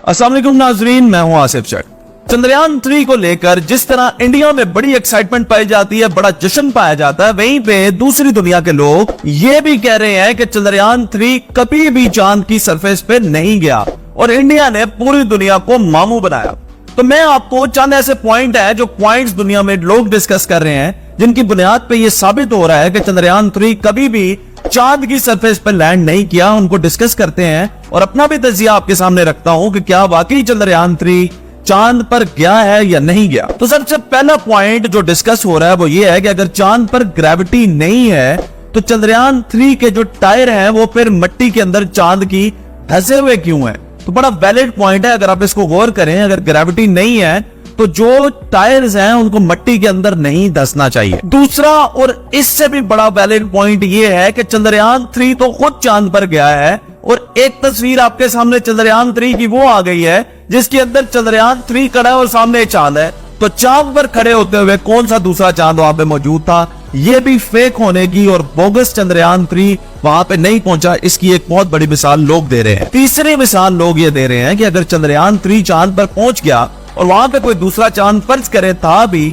अस्सलाम वालेकुम नाजरीन, मैं हूं आसिफ चक। चंद्रयान 3 को लेकर जिस तरह इंडिया में बड़ी एक्साइटमेंट पाई जाती है, बड़ा जश्न पाया जाता है, वहीं पे दूसरी दुनिया के लोग ये भी कह रहे हैं कि चंद्रयान 3 कभी भी चांद की सरफेस पे नहीं गया और इंडिया ने पूरी दुनिया को मामू बनाया। तो मैं आपको चंद ऐसे पॉइंट है जो पॉइंट्स दुनिया में लोग डिस्कस कर रहे हैं, जिनकी बुनियाद पे ये साबित हो रहा है कि चंद्रयान 3 कभी भी चांद की सरफेस पर लैंड नहीं किया। उनको डिस्कस करते हैं और अपना भी तजिया आपके सामने रखता हूं कि क्या वाकई चंद्रयान 3 चांद पर गया है या नहीं गया। तो सबसे पहला पॉइंट जो डिस्कस हो रहा है वो ये है कि अगर चांद पर ग्रेविटी नहीं है तो चंद्रयान 3 के जो टायर हैं वो फिर मिट्टी के अंदर चांद की धंसे हुए क्यों हैं। तो बड़ा वैलिड पॉइंट है अगर आप इसको गौर करें। अगर ग्रेविटी नहीं है तो जो टायर्स हैं उनको मिट्टी के अंदर नहीं धंसना चाहिए। दूसरा और इससे भी बड़ा वैलिड पॉइंट ये है कि चंद्रयान 3 तो खुद चांद पर गया है और एक तस्वीर आपके सामने चंद्रयान 3 की वो आ गई है जिसके अंदर चंद्रयान 3 खड़ा है और सामने चांद है। तो चांद पर खड़े होते हुए कौन सा दूसरा चांद वहां पे मौजूद था? ये भी फेक होने की और बोगस चंद्रयान 3 वहां पे नहीं पहुंचा, इसकी एक बहुत बड़ी मिसाल लोग दे रहे हैं। तीसरी मिसाल लोग ये दे रहे हैं कि अगर चंद्रयान 3 चांद पर पहुंच गया और वहां पे कोई दूसरा चांद फर्ज करे था भी,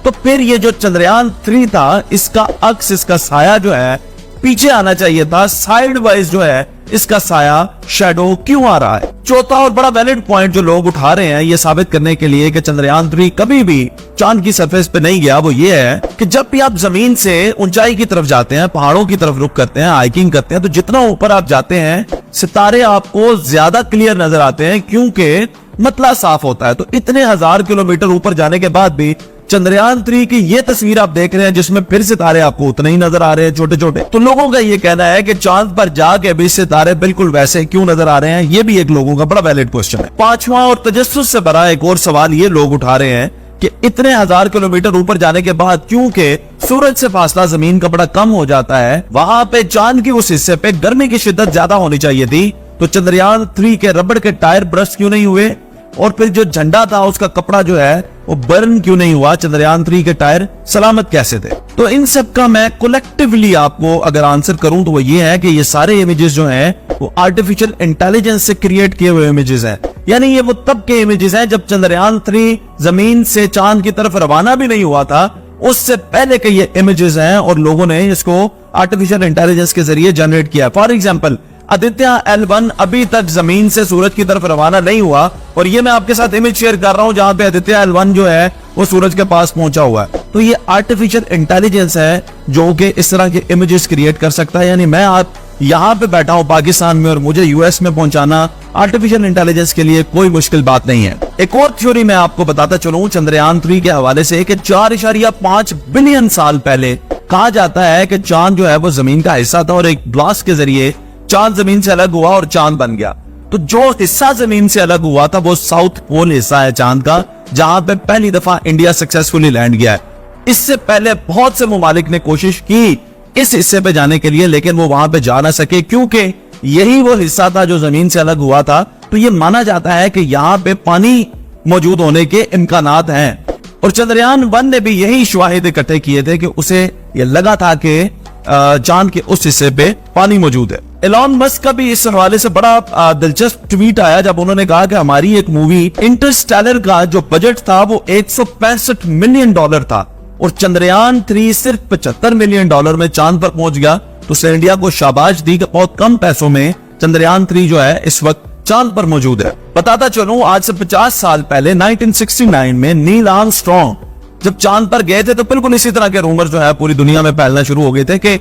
तो फिर ये जो चंद्रयान 3 था इसका अक्स, इसका साया जो है पीछे आना चाहिए था। साइड वाइज जो है इसका साया, शैडो क्यों आ रहा है? चौथा और बड़ा वैलिड पॉइंट जो लोग उठा रहे हैं ये साबित करने के लिए कि चंद्रयान 3 कभी भी चांद की सरफेस पे नहीं गया, वो ये है कि जब भी आप जमीन से ऊंचाई की तरफ जाते हैं, पहाड़ों की तरफ रुख करते हैं, हाइकिंग करते हैं, तो जितना ऊपर आप जाते हैं सितारे आपको ज्यादा क्लियर नजर आते हैं क्योंकि मतला साफ होता है। तो इतने 1000 किलोमीटर ऊपर जाने के बाद भी चंद्रयान 3 की ये तस्वीर आप देख रहे हैं जिसमें फिर सितारे आपको उतने ही नजर आ रहे हैं, छोटे छोटे। तो लोगों का ये कहना है कि चांद पर जाके भी सितारे बिल्कुल वैसे क्यों नजर आ रहे हैं, ये भी एक लोगों का बड़ा वैलिड क्वेश्चन है। पांचवा और तजस्सुस से भरा एक और सवाल ये लोग उठा रहे हैं कि इतने 1000 किलोमीटर ऊपर जाने के बाद क्योंकि सूरज से फासला जमीन का बड़ा कम हो जाता है, वहां पे चांद की उस हिस्से पे गर्मी की शिद्दत ज्यादा होनी चाहिए थी, तो चंद्रयान 3 के रबड़ के टायर ब्रस्ट क्यों नहीं हुए और फिर जो झंडा था उसका कपड़ा जो है वो बर्न क्यों नहीं हुआ? चंद्रयान 3 के टायर सलामत कैसे थे? तो इन सब का मैं कलेक्टिवली आपको अगर आंसर करूं तो वो ये है कि ये सारे इमेजेस जो हैं वो आर्टिफिशियल इंटेलिजेंस से क्रिएट किए हुए इमेजेस हैं। यानी ये वो तब के इमेजेस हैं जब चंद्रयान 3 जमीन से चांद की तरफ रवाना भी नहीं हुआ था, उससे पहले के ये इमेजेस हैं और लोगों ने इसको आर्टिफिशियल इंटेलिजेंस के जरिए जनरेट किया। फॉर एग्जाम्पल आदित्य L1 अभी तक जमीन से सूरज की तरफ रवाना नहीं हुआ और ये मैं आपके साथ इमेज शेयर कर रहा हूं जहां पे आदित्य L1 जो है वो सूरज के पास पहुंचा हुआ है। तो ये आर्टिफिशियल इंटेलिजेंस है जो कि इस तरह के इमेजेस क्रिएट कर सकता है। यानी मैं आप यहाँ पे बैठा हूं पाकिस्तान में और मुझे यूएस में पहुंचाना आर्टिफिशियल इंटेलिजेंस के लिए कोई मुश्किल बात नहीं है। एक और थ्योरी मैं आपको बताता चलूं चंद्रयान 3 के हवाले से कि 4.5 बिलियन साल पहले कहा जाता है कि चांद जो है वो जमीन का हिस्सा था और एक ब्लास्ट के जरिए चांद जमीन से अलग हुआ और चांद बन गया। तो जो हिस्सा जमीन से अलग हुआ था वो साउथ पोल हिस्सा है चांद का, जहां पे पहली दफा इंडिया सक्सेसफुली लैंड किया है। इससे पहले बहुत से ममालिक ने कोशिश की इस हिस्से पे जाने के लिए, लेकिन वो वहां पे जा ना सके क्योंकि यही वो हिस्सा था जो जमीन से अलग हुआ था। तो ये माना जाता है कि यहाँ पे पानी मौजूद होने के इम्कानात हैं और चंद्रयान 1 ने भी यही शवाहिद इकट्ठे किए थे कि उसे ये लगा था कि चांद के उस हिस्से पे पानी मौजूद है। एलॉन मस्क का भी इस हवाले से बड़ा दिलचस्प ट्वीट आया जब उन्होंने कहा कि हमारी एक मूवी इंटरस्टेलर का जो बजट था वो $165 मिलियन था और चंद्रयान 3 सिर्फ $75 मिलियन में चांद पर पहुंच गया। तो उसने इंडिया को शाबाश दी कि बहुत कम पैसों में चंद्रयान 3 जो है इस वक्त चांद पर मौजूद है। बताता चलूं आज से 50 साल पहले 1969 में नील आर्मस्ट्रॉन्ग जब चांद पर गए थे तो बिल्कुल इसी तरह के रूमर जो है पूरी दुनिया में फैलना शुरू हो गए थे कि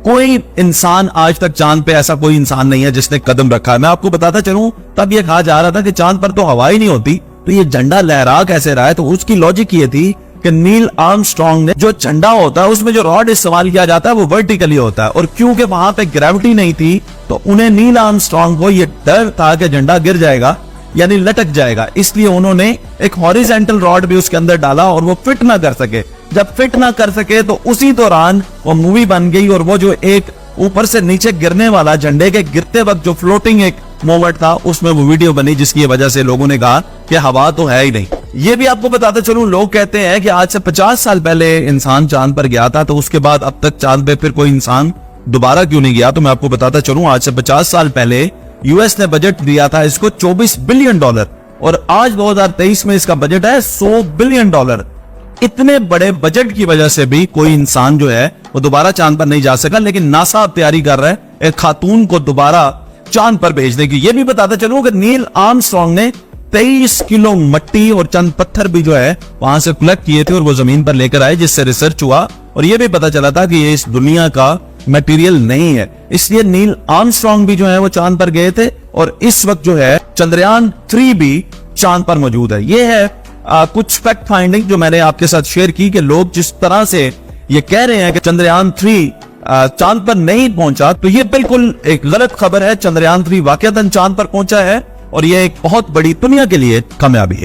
कोई इंसान आज तक चांद पे ऐसा कोई इंसान नहीं है जिसने कदम रखा है। मैं आपको बताता चलूं तब ये कहा जा रहा था कि चांद पर तो हवा ही नहीं होती, तो ये झंडा लहरा कैसे रहा है? तो उसकी लॉजिक ये थी कि नील आर्मस्ट्रॉन्ग ने जो झंडा होता है उसमें जो रॉड इस्तेमाल किया जाता है वो वर्टिकली होता है और क्योंकि वहां पे ग्रेविटी नहीं थी तो उन्हें नील आर्मस्ट्रॉन्ग को ये डर था कि झंडा गिर जाएगा यानी लटक जाएगा, इसलिए उन्होंने एक हॉरिजेंटल रॉड भी उसके अंदर डाला और वो फिट ना कर सके। जब फिट ना कर सके तो उसी दौरान वो मूवी बन गई और वो जो एक ऊपर से नीचे गिरने वाला झंडे के गिरते वक्त जो फ्लोटिंग एक मोमेंट था उसमें वो वीडियो बनी जिसकी वजह से लोगों ने कहा कि हवा तो है ही नहीं। ये भी आपको बताते चलूं लोग कहते हैं कि आज से 50 साल पहले इंसान चांद पर गया था तो उसके बाद अब तक चांद पे फिर कोई इंसान दोबारा क्यों नहीं गया। तो मैं आपको बताता चलूं आज से 50 साल पहले यूएस ने बजट दिया था इसको $24 बिलियन, और आज 2023 में इसका बजट है $100 बिलियन। इतने बड़े बजट की वजह से भी कोई इंसान जो है वो दोबारा चांद पर नहीं जा सका, लेकिन नासा अब तैयारी कर रहा है एक खातून को दोबारा चांद पर भेजने की। ये भी बताता चलूं कि नील आर्मस्ट्रांग ने 23 किलो मट्टी और चंद पत्थर भी जो है वहां से कलेक्ट किए थे और वो जमीन पर लेकर आए, जिससे रिसर्च हुआ और ये भी पता चला था कि ये इस दुनिया का मटेरियल नहीं है। इसलिए नील आर्मस्ट्रांग भी जो है वो चांद पर गए थे और इस वक्त जो है चंद्रयान 3 भी चांद पर मौजूद है। ये है कुछ फैक्ट फाइंडिंग जो मैंने आपके साथ शेयर की कि लोग जिस तरह से ये कह रहे हैं कि चंद्रयान 3 चांद पर नहीं पहुंचा, तो ये बिल्कुल एक गलत खबर है। चंद्रयान 3 वाकईतन चांद पर पहुंचा है और ये एक बहुत बड़ी दुनिया के लिए कामयाबी है।